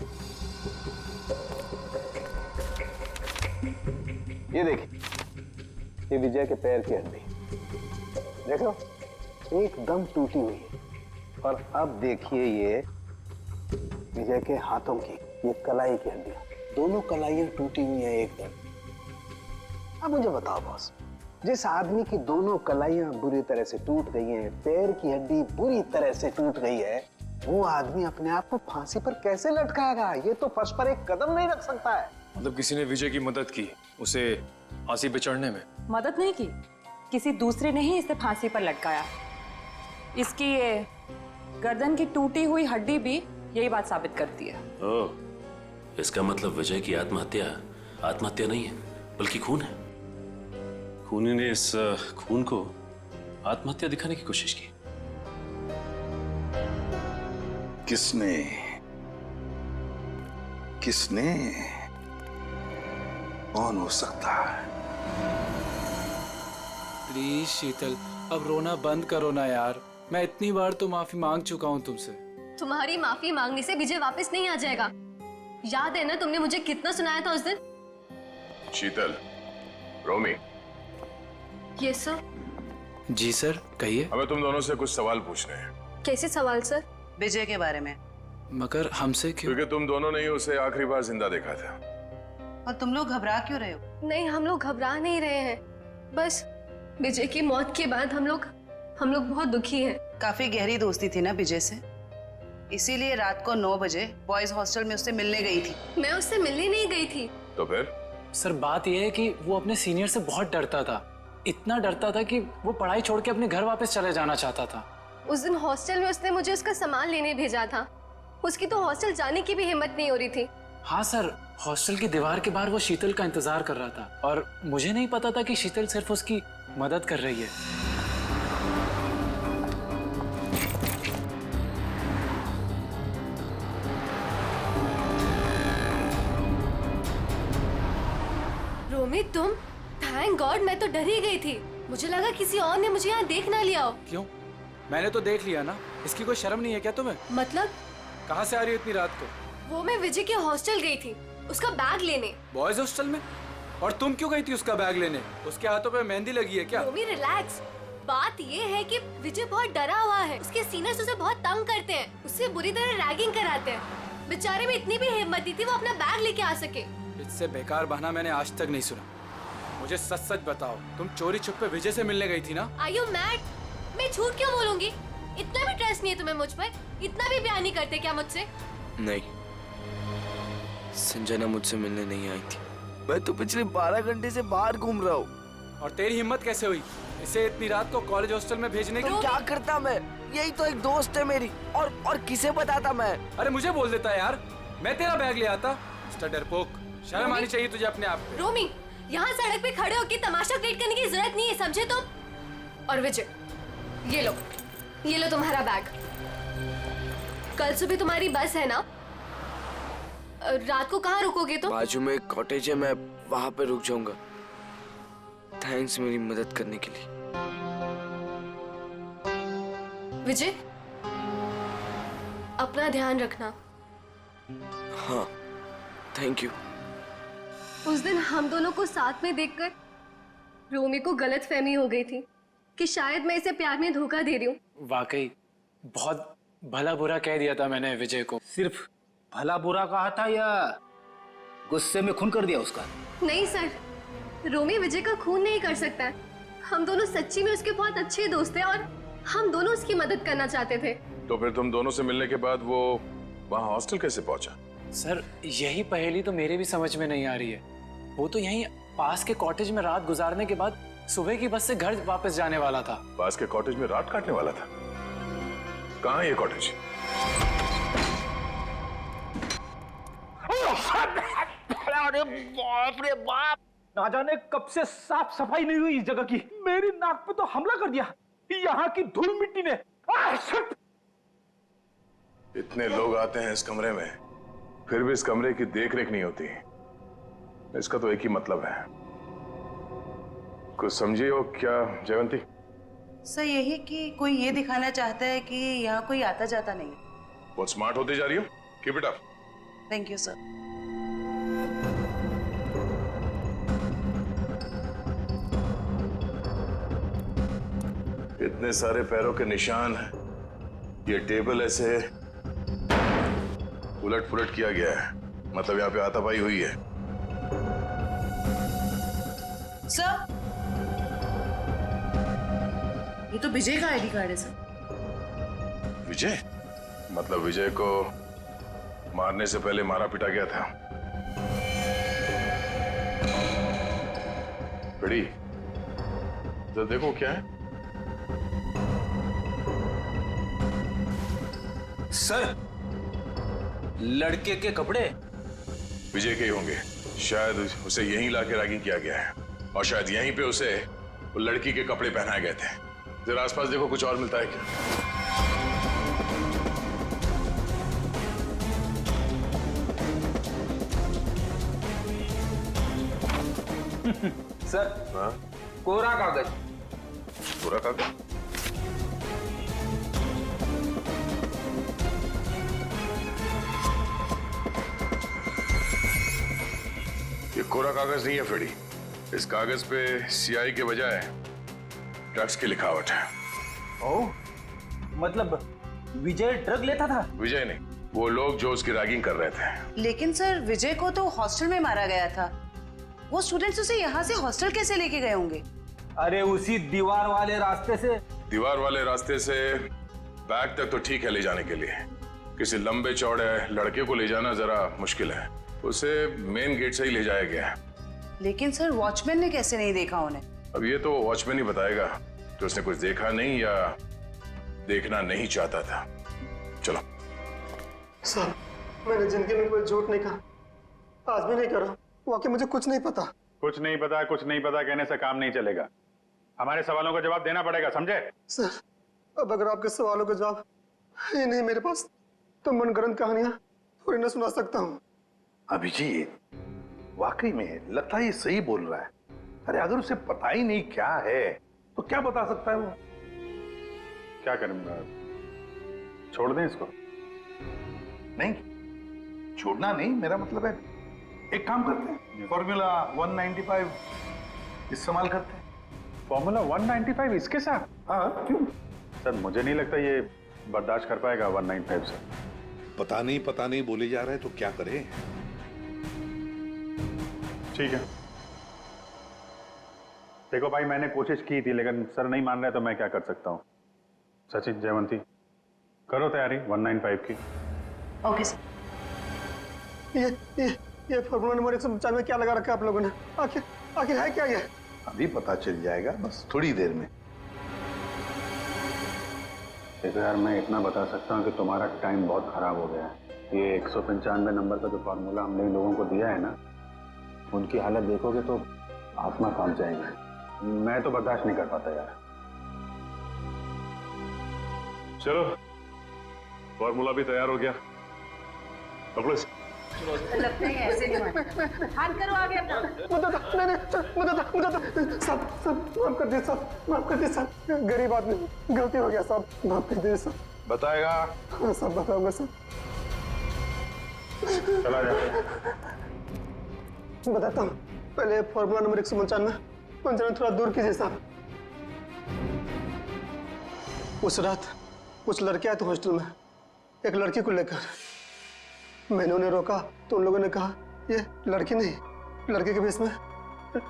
ये देखिए, ये विजय के पैर की हड्डी देख लो, एकदम टूटी हुई है। और अब देखिए ये विजय के हाथों की, ये कलाई की हड्डियां, दोनों कलाइयां टूटी हुई हैं एकदम। अब मुझे बताओ बॉस, जिस आदमी की दोनों कलाइयां बुरी तरह से टूट गई हैं, पैर की हड्डी बुरी तरह से टूट गई है, वो आदमी अपने आप को फांसी पर कैसे लटकाएगा? ये तो फर्श पर एक कदम नहीं रख सकता है। मतलब किसी ने विजय की मदद की उसे फांसी पे चढ़ने में? मदद नहीं की, किसी दूसरे ने ही इसे फांसी पर लटकाया। इसकी ये गर्दन की टूटी हुई हड्डी भी यही बात साबित करती है। ओह, इसका मतलब विजय की आत्महत्या नहीं है बल्कि खून है। खूनी ने इस खून को आत्महत्या दिखाने की कोशिश की। किसने? कौन हो सकता है? प्लीज शीतल, अब रोना बंद करो ना यार। मैं इतनी बार तो माफी मांग चुका हूँ तुमसे। तुम्हारी माफी मांगने से विजय वापस नहीं आ जाएगा। याद है ना तुमने मुझे कितना सुनाया था उस दिन? शीतल, रोमी। Yes sir. जी सर, कहिए। हमें तुम दोनों से कुछ सवाल पूछने हैं। कैसे सवाल सर? विजय के बारे में। मगर हमसे क्यों? क्योंकि तुम दोनों ने ही उसे आखिरी बार जिंदा देखा था। और तुम लोग घबरा क्यों रहे हो? नहीं, हम लोग घबरा नहीं रहे हैं, बस विजय की मौत के बाद हम लोग बहुत दुखी हैं। काफी गहरी दोस्ती थी ना विजय से, इसीलिए रात को 9 बजे बॉयज हॉस्टल में उससे मिलने गई थी। मैं उससे मिलने नहीं गई थी। तो फिर? सर बात यह है कि वो अपने सीनियर से बहुत डरता था, इतना डरता था कि वो पढ़ाई छोड़ के अपने घर वापस चले जाना चाहता था। उस दिन हॉस्टल में उसने मुझे उसका सामान लेने भेजा था। उसकी तो हॉस्टल जाने की भी हिम्मत नहीं हो रही थी। हाँ सर, हॉस्टल की दीवार के बाहर वो शीतल का इंतजार कर रहा था और मुझे नहीं पता था कि शीतल सिर्फ उसकी मदद कर रही है। रोमी तुम, थैंक गॉड, मैं तो डर ही गई थी। मुझे लगा किसी और ने मुझे यहाँ देख ना लिया हो। क्यों? मैंने तो देख लिया ना। इसकी कोई शर्म नहीं है क्या तुम्हें? मतलब? कहाँ से आ रही हो इतनी रात को? वो मैं विजय के हॉस्टल गई थी, उसका बैग लेने। बॉयज हॉस्टल में? और तुम क्यों गई थी उसका बैग लेने? उसके हाथों पे मेहंदी लगी है क्या? रोमी रिलैक्स। बात ये है कि विजय बहुत डरा हुआ है। उसके सीनियर्स उसे बहुत तंग करते हैं, उससे बुरी तरह रैगिंग कराते हैं। बेचारे में इतनी भी हिम्मत नहीं थी वो अपना बैग लेके आ सके। इससे बेकार बहाना मैंने आज तक नहीं सुना। मुझे सच सच बताओ, तुम चोरी छुपे विजय से मिलने गई थी ना? Are you mad? मैं झूठ क्यों बोलूंगी? इतना भी ट्रस्ट नहीं है तुम्हें मुझ पर? इतना भी प्यार नहीं करते क्या मुझसे? नहीं, संजना मुझसे मिलने नहीं आई थी। मैं तो पिछले 12 घंटे से बाहर घूम रहा हूँ। और तेरी हिम्मत कैसे हुई इसे इतनी रात को कॉलेज हॉस्टल में भेजने की? तो क्या करता मैं? यही तो एक दोस्त है मेरी। और किसे बताता मैं? अरे मुझे बोल देता यार, मैं तेरा बैग ले आता। मिस्टर डरपोक, शर्म आनी चाहिए तुझे अपने आप पे। रोमी, यहाँ सड़क पे खड़े होकर तमाशा क्रिएट करने की जरूरत नहीं है, समझे तुम? और विजय, ये लो तुम्हारा बैग। कल सुबह तुम्हारी बस है ना? रात को कहाँ रुकोगे तुम? बाजू में एक कॉटेज है, मैं वहाँ पे रुक जाऊंगा। थैंक्स मेरी मदद करने के लिए। विजय, अपना ध्यान रखना। हाँ, थैंक यू। उस दिन हम दोनों को साथ में देखकर रोमी को गलतफहमी हो गई थी कि शायद मैं इसे प्यार में धोखा दे रही हूँ। वाकई बहुत भला बुरा कह दिया था मैंने विजय को। सिर्फ भला बुरा कहा था या गुस्से में खून कर दिया उसका? नहीं सर, रोमी विजय का खून नहीं कर सकता है। हम दोनों सच्ची में उसके बहुत अच्छे दोस्त हैं और हम दोनों उसकी मदद करना चाहते थे। तो फिर तुम दोनों से मिलने के बाद वो वहाँ हॉस्टल कैसे पहुंचा? सर यही पहेली तो मेरे भी समझ में नहीं आ रही है। वो तो यहीं पास के कॉटेज में रात गुजारने के बाद सुबह की बस से घर वापस जाने वाला था। पास के कॉटेज में रात काटने वाला था? कहाँ है ये कॉटेज? अरे बाप रे बाप, ना जाने कब से साफ सफाई नहीं हुई इस जगह की। मेरी नाक पे तो हमला कर दिया यहाँ की धूल मिट्टी ने। इतने लोग आते हैं इस कमरे में, फिर भी इस कमरे की देख रेख नहीं होती। इसका तो एक ही मतलब है, कुछ समझी हो क्या जयवंती? सर यही कि कोई ये दिखाना चाहता है कि यहाँ कोई आता जाता नहीं। बहुत स्मार्ट होती जा रही हो, keep it up. Thank you sir. इतने सारे पैरों के निशान हैं, ये टेबल ऐसे उलट पुलट किया गया है, मतलब यहाँ पे हाथापाई हुई है। सर ये तो विजय का आईडी कार्ड है सर। विजय? मतलब विजय को मारने से पहले मारा पिटा गया था। बड़ी तो देखो क्या है। सर लड़के के कपड़े विजय के ही होंगे। शायद उसे यहीं लाके रैगिंग किया गया है और शायद यहीं पे उसे वो लड़की के कपड़े पहनाए गए थे। जरा आसपास देखो, कुछ और मिलता है क्या? सर हाँ? कोरा कागज। कोरा कागज? ये कोरा कागज नहीं है फेडी। इस कागज पे सीआई के बजाय ड्रग्स की लिखावट है। ओह, मतलब विजय ड्रग लेता था? विजय नहीं, वो लोग जो उसकी रैगिंग कर रहे थे। लेकिन सर विजय को तो हॉस्टल में मारा गया था। वो स्टूडेंट्स उसे यहाँ से हॉस्टल कैसे लेके गए होंगे? अरे उसी दीवार वाले रास्ते से। दीवार वाले रास्ते से बैग तक तो ठीक है ले जाने के लिए, किसी लंबे चौड़े लड़के को ले जाना जरा मुश्किल है। उसे मेन गेट से ही ले जाया गया है। लेकिन सर वॉचमैन ने कैसे नहीं देखा उन्हें? अब ये तो वॉचमैन ही बताएगा कि उसने कुछ देखा नहीं या देखना नहीं चाहता था। चलो। सर मैंने जिंदगी में कोई झूठ नहीं कहा, आज भी नहीं करा। वाकई मुझे कुछ नहीं पता। कुछ नहीं पता कहने से काम नहीं चलेगा। हमारे सवालों का जवाब देना पड़ेगा, समझे? सर अब अगर आपके सवालों का जवाब है नहीं मेरे पास, तो मनगढ़ंत कहानियां थोड़ी ना सुना सकता हूँ। अभिजीत वाकई में लगता है ये सही बोल रहा है। अरे अगर उसे पता ही नहीं क्या है तो क्या बता सकता है वो? क्या करूंगा, छोड़ दें इसको? नहीं, छोड़ना नहीं, मेरा मतलब है एक काम करते हैं, फॉर्मूला 195 इस्तेमाल करते हैं। फॉर्मूला 195 इसके साथ? हाँ क्यों? सर मुझे नहीं लगता ये बर्दाश्त कर पाएगा 195 से। पता नहीं बोले जा रहे हैं तो क्या करें? ठीक है, देखो भाई मैंने कोशिश की थी लेकिन सर नहीं मान रहे तो मैं क्या कर सकता हूँ। सचिन, जयवंती करो तैयारी 195 की। Okay sir. ये फॉर्मूला नंबर 195 में क्या लगा रखा है आप लोगों ने? आखिर है क्या ये? अभी पता चल जाएगा, बस थोड़ी देर में। देखो यार, मैं इतना बता सकता हूँ कि तुम्हारा टाइम बहुत खराब हो गया है। ये 195 नंबर का जो फार्मूला हमने लोगों को दिया है ना, उनकी हालत देखोगे तो आत्मा कांप जाएगी। मैं तो बर्दाश्त नहीं कर पाता यार। चलो, फॉर्मूला भी तैयार हो गया, पकड़ो इसे। लगता है ऐसे नहीं मानता। हाथ करो आगे अपना। सब माफ कर दे साहब, माफ कर दे साहब। गरीब आदमी, गलती हो गया साहब, माफ कर दे साहब। बताएगा? हाँ सब बताऊंगा साहब। चला जा। बताता हूँ। पहले फॉर्मूला नंबर 195 थोड़ा दूर कीजिए साहब। उस रात कुछ लड़के आए थे हॉस्टल में एक लड़की को लेकर। मैंने उन्हें रोका तो उन लोगों ने कहा ये लड़की नहीं, लड़के के भेष में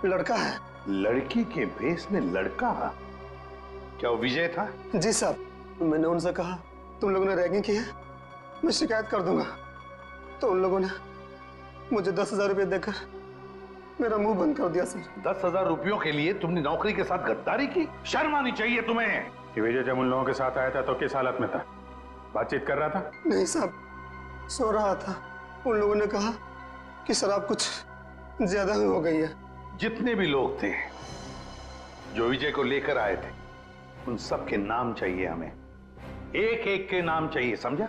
लड़का है। लड़की के भेष में लड़का? क्या वो विजय था? जी साहब। मैंने उनसे कहा तुम लोगों ने रैगिंग की है, मैं शिकायत कर दूंगा। तो उन लोगों ने मुझे 10,000 रुपये देकर मेरा मुंह बंद कर दिया सर। 10,000 रुपयों के लिए तुमने नौकरी के साथ गद्दारी की? शर्म आनी चाहिए तुम्हें। कि विजय जब उन लोगों के साथ आया था तो किस हालत में था? बातचीत कर रहा था? नहीं साहब, सो रहा था। उन लोगों ने कहा कि शराब कुछ ज्यादा ही हो गई है। जितने भी लोग थे जो विजय को लेकर आए थे उन सब के नाम चाहिए हमें, एक एक के नाम चाहिए, समझा?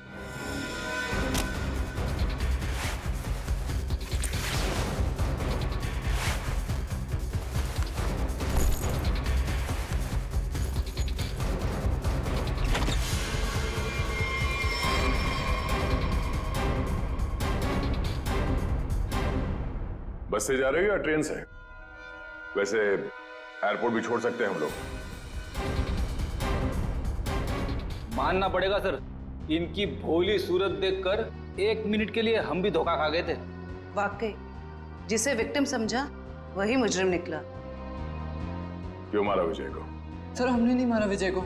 बस से जा रहे हो या ट्रेन से? वैसे एयरपोर्ट भी छोड़ सकते हैं हम लोग। मानना पड़ेगा सर, इनकी भोली सूरत देखकर 1 मिनट के लिए हम भी धोखा खा गए थे। वाकई जिसे विक्टिम समझा वही मुजरिम निकला। क्यों मारा विजय को? सर हमने नहीं मारा विजय को।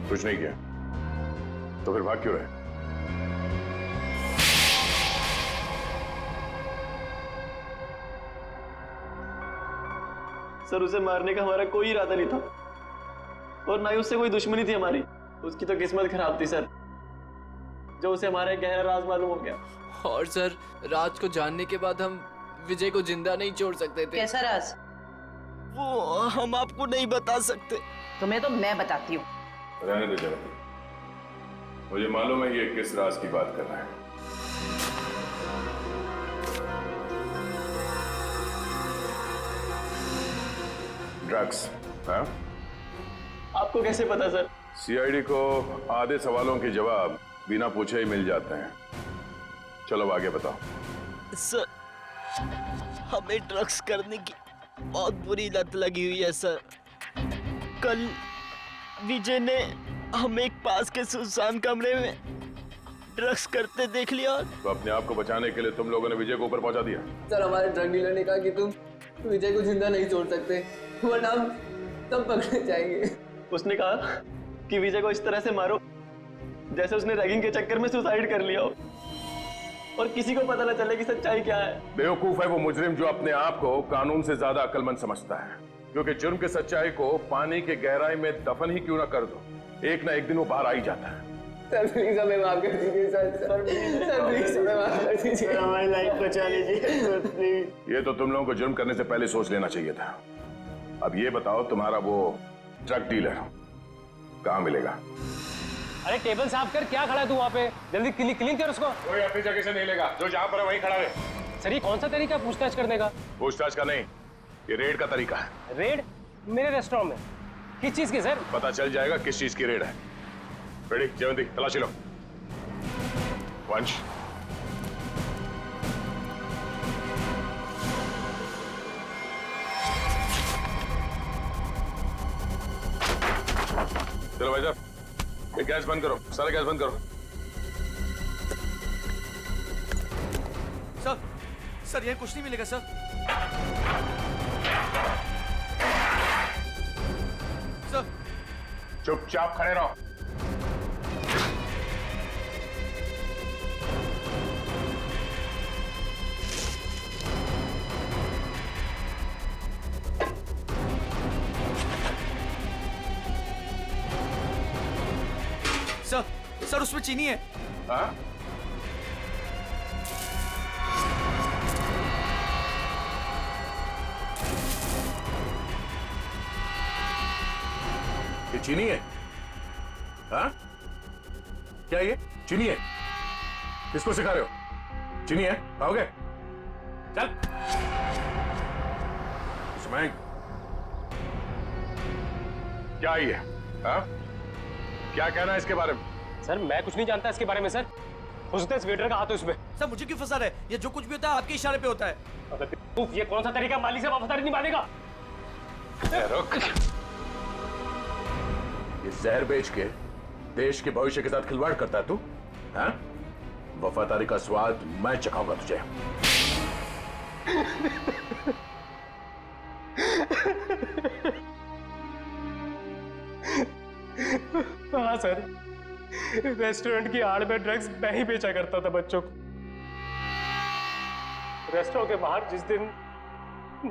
कुछ नहीं किया तो फिर भाग क्यों रहे? सर उसे मारने का हमारा कोई इरादा नहीं था और ना ही उससे कोई दुश्मनी थी हमारी। उसकी तो किस्मत खराब थी सर, जो उसे हमारा एक गहरा राज मालूम हो गया। और सर राज को जानने के बाद हम विजय को जिंदा नहीं छोड़ सकते थे। कैसा राज? वो हम आपको नहीं बता सकते। तुम्हें तो मैं बताती हूँ। रहने दे जरा, मुझे मालूम है ये किस राज की बात कर रहा है। ड्रग्स? हाँ? आपको कैसे पता सर? सीआईडी को आधे सवालों के जवाब बिना पूछे ही मिल जाते हैं। चलो आगे बताओ। सर हमें ड्रग्स करने की बहुत बुरी लत लगी हुई है सर। कल विजय ने हमें एक पास के सुनसान कमरे में ड्रग्स करते देख लिया। तो अपने आप को बचाने के लिए तुम लोगों ने विजय को ऊपर पहुंचा दिया? सर हमारे ड्रग डीलर ने कहा कि तुम विजय को जिंदा नहीं छोड़ सकते वरना हम तब पकड़े जाएंगे। उसने कहा कि विजय को इस तरह से मारो जैसे उसने रैगिंग के चक्कर में सुसाइड कर लिया हो और किसी को पता न चले कि सच्चाई क्या है। बेवकूफ है वो मुजरिम जो अपने आप को कानून से ज्यादा अक्लमंद समझता है, क्योंकि जुर्म की सच्चाई को पानी के गहराई में दफन ही क्यों ना कर दो, एक ना एक दिन वो बाहर आ ही जाता है। सर प्लीज हमें माफ कर दीजिए सर प्लीज हमें माफ कर दीजिए, हमारी लाइफ बचा लीजिए प्लीज। ये तो तुम लोगों को जुर्म करने से पहले सोच लेना चाहिए था। अब ये बताओ तुम्हारा वो ड्रग डीलर कहाँ मिलेगा? अरे टेबल साफ कर, क्या खड़ा है तू वहाँ पे? जल्दी क्लीन कर उसको। कोई अपनी जगह से नहीं लेगा, जो जहाँ पर है वहीं खड़ा रहे। सर ये कौन सा तरीका है पूछताछ करने का? पूछताछ का नहीं, ये रेड का तरीका है। रेड? मेरे रेस्टोरेंट में? किस चीज की सर? पता चल जाएगा किस चीज की रेड है। रेडी जयवंती, तलाशी लो। वंश चलो भाई साहब, ये गैस बंद करो, सारा गैस बंद करो। सर यहाँ कुछ नहीं मिलेगा सर। सर चुपचाप खड़े रहो। सर उसमें चीनी है। हाँ? ये चीनी है? हाँ? क्या ये चीनी है? किसको सिखा रहे हो? चीनी है? खाओगे? चल। इसमें क्या ये? हाँ? क्या कहना है इसके बारे में? सर मैं कुछ नहीं जानता इसके बारे में सर। हो सकता है इस वेटर का हाथ हो इसमें। सर मुझे क्यों फंसा रहे? ये जो कुछ भी होता है आपके इशारे पे होता है। अबे ये कौन सा तरीका मालिक से वफादारी निभाने का? रुक। ये जहर बेच के देश के भविष्य के साथ खिलवाड़ करता है तू? हाँ? वफादारी का स्वाद मैं चखाऊंगा तुझे। हाँ सर, रेस्टोरेंट की आड़ में ड्रग्स मैं ही बेचा करता था बच्चों को। रेस्टोरेंट के बाहर जिस दिन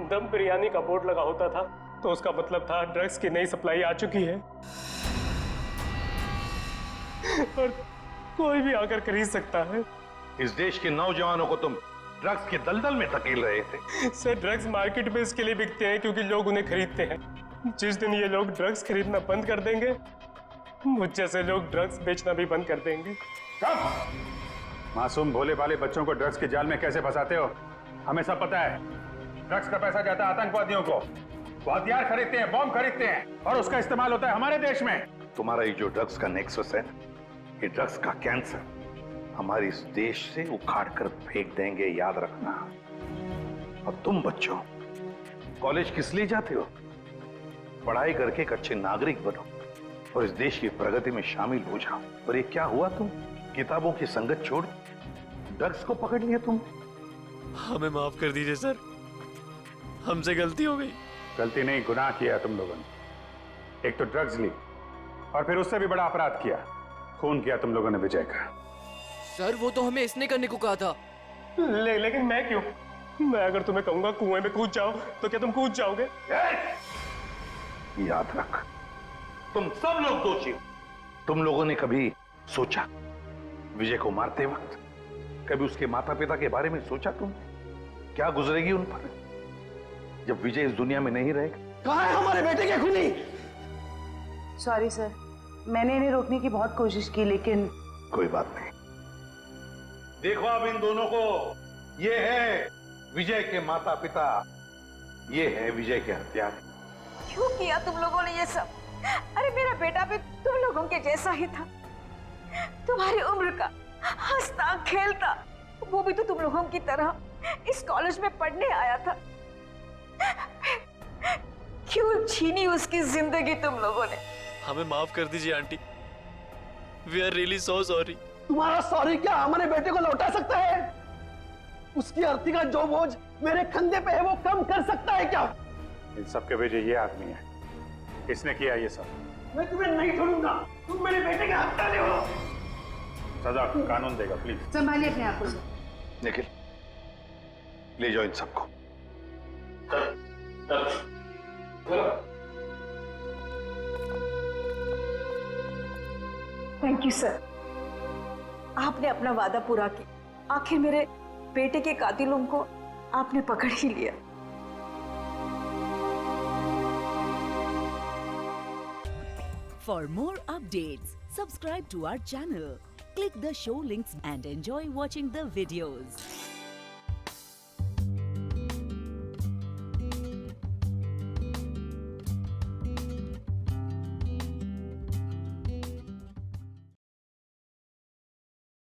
दम बिरयानी का बोर्ड लगा होता था तो उसका मतलब था ड्रग्स की नई सप्लाई आ चुकी है और कोई भी आकर खरीद सकता है। इस देश के नौजवानों को तुम ड्रग्स के दलदल में धकेल रहे थे। सर ड्रग्स मार्केट में इसके लिए बिकते हैं क्योंकि लोग उन्हें खरीदते हैं। जिस दिन ये लोग ड्रग्स खरीदना बंद कर देंगे, मुझ जैसे लोग ड्रग्स बेचना भी बंद कर देंगे। मासूम भोले भाले बच्चों को ड्रग्स के जाल में कैसे फंसाते हो? हमें सब पता है। ड्रग्स का पैसा जाता है आतंकवादियों को। वो हथियार खरीदते हैं, बॉम्ब खरीदते हैं और उसका इस्तेमाल होता है हमारे देश में। तुम्हारा ये जो ड्रग्स का नेक्सस है, ये ड्रग्स का कैंसर हमारे इस देश से उखाड़ कर फेंक देंगे, याद रखना। और तुम बच्चों कॉलेज किस लिए जाते हो? पढ़ाई करके एक अच्छे नागरिक बनो और इस देश की प्रगति में शामिल हो जाओ। और ये क्या हुआ, तुम किताबों की संगत छोड़ ड्रग्स को पकड़ लिया तुम। हमें माफ कर दीजिए सर, हमसे गलती हो गई। गलती नहीं, गुनाह किया तुम लोगों ने। एक तो ड्रग्स ली और फिर उससे भी बड़ा अपराध किया, खून किया तुम लोगों ने विजय का। सर वो तो हमें इसने करने को कहा था। लेकिन मैं क्यों? मैं अगर तुम्हें कहूंगा कुएं में कूद जाओ तो क्या तुम कूद जाओगे? याद रख, तुम सब लोग दोषी हो। तुम लोगों ने कभी सोचा विजय को मारते वक्त, कभी उसके माता पिता के बारे में सोचा तुम क्या गुजरेगी उन पर जब विजय इस दुनिया में नहीं रहेगा? कहाँ है हमारे बेटे के खूनी? सॉरी सर, मैंने इन्हें रोकने की बहुत कोशिश की लेकिन। कोई बात नहीं। देखो अब इन दोनों को, ये है विजय के माता पिता, ये है विजय के हत्यारे। क्यों किया तुम लोगों ने ये सब? अरे मेरा बेटा भी तुम लोगों के जैसा ही था, तुम्हारी उम्र का, हंसता खेलता। वो भी तो तुम लोगों की तरह इस कॉलेज में पढ़ने आया था। क्यों छीनी उसकी जिंदगी तुम लोगों ने? हमें माफ कर दीजिए aunty. We are really so sorry. तुम्हारा सॉरी क्या हमारे बेटे को लौटा सकता है? उसकी अर्थी का जो बोझ मेरे कंधे पे है वो कम कर सकता है क्या? इन सब के वजह ये आदमी है, इसने किया ये सब। मैं तुम्हें नहीं छोड़ूंगा, तुम मेरे बेटे के हत्यारे हो। सजा कानून देगा, प्लीज संभालिए अपने आप को। निखिल ले जाओ इन सबको। थैंक यू सर, आपने अपना वादा पूरा किया। आखिर मेरे बेटे के कातिलों को आपने पकड़ ही लिया। For more updates, subscribe to our channel, click the show links and enjoy watching the videos.